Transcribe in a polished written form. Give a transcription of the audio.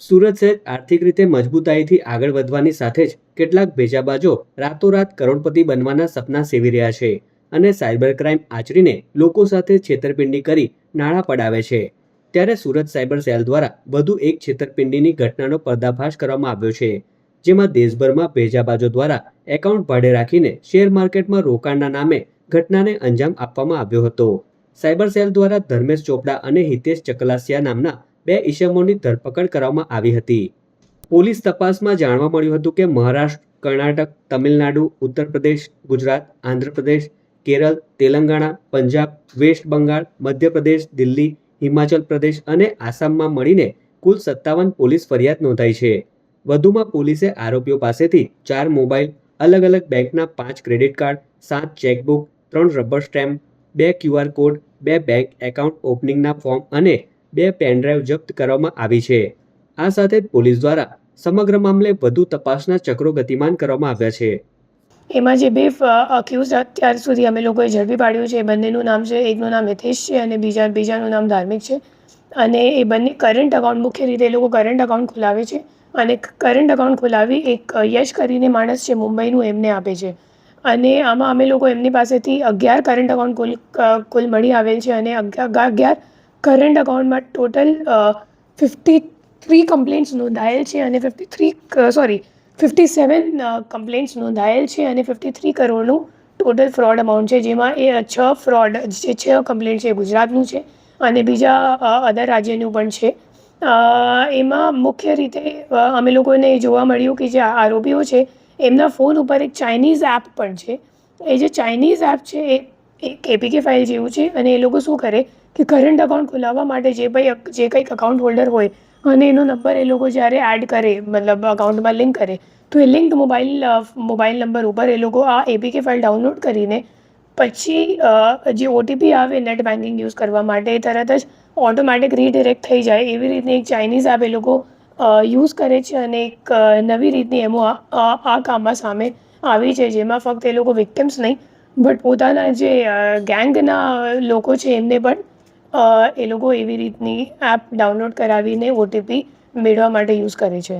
સુરત શહેર આર્થિક રીતે મજબૂતાઈથી આગળ વધવાની સાથે જ કેટલાક ભેજાબાજો રાતોરાત કરોડપતિ બનવાના સપના સેવી રહ્યા છે અને સાયબર ક્રાઇમ આચરીને લોકો સાથે છેતરપિંડી કરી નાણાં પડાવે છે. ત્યારે સુરત સાયબર સેલ દ્વારા વધુ એક છેતરપિંડીની ઘટનાનો પર્દાફાશ કરવામાં આવ્યો છે, જેમાં દેશભરમાં ભેજાબાજો દ્વારા એકાઉન્ટ ભાડે રાખીને શેર માર્કેટમાં રોકાણના નામે ઘટનાને અંજામ આપવામાં આવ્યો હતો. સાયબર સેલ દ્વારા ધર્મેશ ચોપડા અને હિતેશ ચકલાસિયા નામના બે ઇસમોની ધરપકડ કરવામાં આવી હતી. પોલીસ તપાસમાં જાણવા મળ્યું હતું કે મહારાષ્ટ્ર, કર્ણાટક, તમિલનાડુ, ઉત્તર પ્રદેશ, ગુજરાત, આંધ્રપ્રદેશ, કેરળ, તેલંગાણા, પંજાબ, વેસ્ટ બંગાળ, મધ્યપ્રદેશ, દિલ્હી, હિમાચલ પ્રદેશ અને આસામમાં મળીને કુલ 57 પોલીસ ફરિયાદ નોંધાઈ છે. વધુમાં પોલીસે આરોપીઓ પાસેથી 4 મોબાઈલ, અલગ અલગ બેંકના 5 credit card, 7 chequebook, 3 rubber stamp, 2 QR code, 2 bank account ઓપનિંગના ફોર્મ અને 2 પેનડ્રાઈવ જપ્ત કરવામાં આવી છે. આ સાથે જ પોલીસ દ્વારા સમગ્ર મામલે વધુ તપાસના ચક્રો ગતિમાન કરવામાં આવ્યા છે. એમાં જે બે અક્યુઝ અત્યાર સુધી અમે લોકોએ ઝડપી પાડ્યું છે, એ બંનેનું નામ છે, એકનું નામ હિતેશ છે અને બીજાનું નામ ધાર્મિક છે. અને એ બંને કરંટ અકાઉન્ટ, મુખ્ય રીતે એ લોકો કરંટ અકાઉન્ટ ખોલાવે છે અને કરંટ અકાઉન્ટ ખોલાવી એક યશ કરીને માણસ છે મુંબઈનું, એમને આપે છે. અને આમાં અમે લોકો એમની પાસેથી 11 કરંટ અકાઉન્ટ કુલ મળી આવેલ છે અને 11 કરંટ અકાઉન્ટમાં ટોટલ 53 કમ્પ્લેન્ટ્સ નોંધાયેલ છે અને 57 કમ્પ્લેન્ટ્સ નોંધાયેલ છે અને 53 કરોડનું ટોટલ ફ્રોડ અમાઉન્ટ છે, જેમાં એ 6 કમ્પ્લેન્ટ છે ગુજરાતનું છે અને બીજા અધર રાજ્યનું પણ છે. એમાં મુખ્ય રીતે અમે લોકોને જોવા મળ્યું કે જે આરોપીઓ છે એમના ફોન ઉપર એક ચાઇનીઝ એપ પણ છે. એ જે ચાઇનીઝ એપ છે એ એક APK ફાઇલ જેવું છે અને એ લોકો શું કરે કે કરંટ અકાઉન્ટ ખોલાવવા માટે જે કંઈક અકાઉન્ટ હોલ્ડર હોય અને એનો નંબર એ લોકો જ્યારે એડ કરે, મતલબ અકાઉન્ટમાં લિંક કરે, તો એ લિંક્ડ મોબાઈલ નંબર ઉપર એ લોકો આ APK ફાઇલ ડાઉનલોડ કરીને પછી જે OTP આવે નેટ બેન્કિંગ યુઝ કરવા માટે, એ તરત જ ઓટોમેટિક રીડિરેક્ટ થઈ જાય એવી રીતની એક ચાઇનીઝ એપ એ લોકો યુઝ કરે છે અને એક નવી રીતની એમો આ કામમાં સામે આવી છે, જેમાં ફક્ત એ લોકો વિક્ટિમ્સ નહીં બટ પોતાના જે ગેંગના લોકો છે એમને પણ એ લોકો એવી રીતની એપ ડાઉનલોડ કરાવીને OTP મેળવવા માટે યુઝ કરે છે.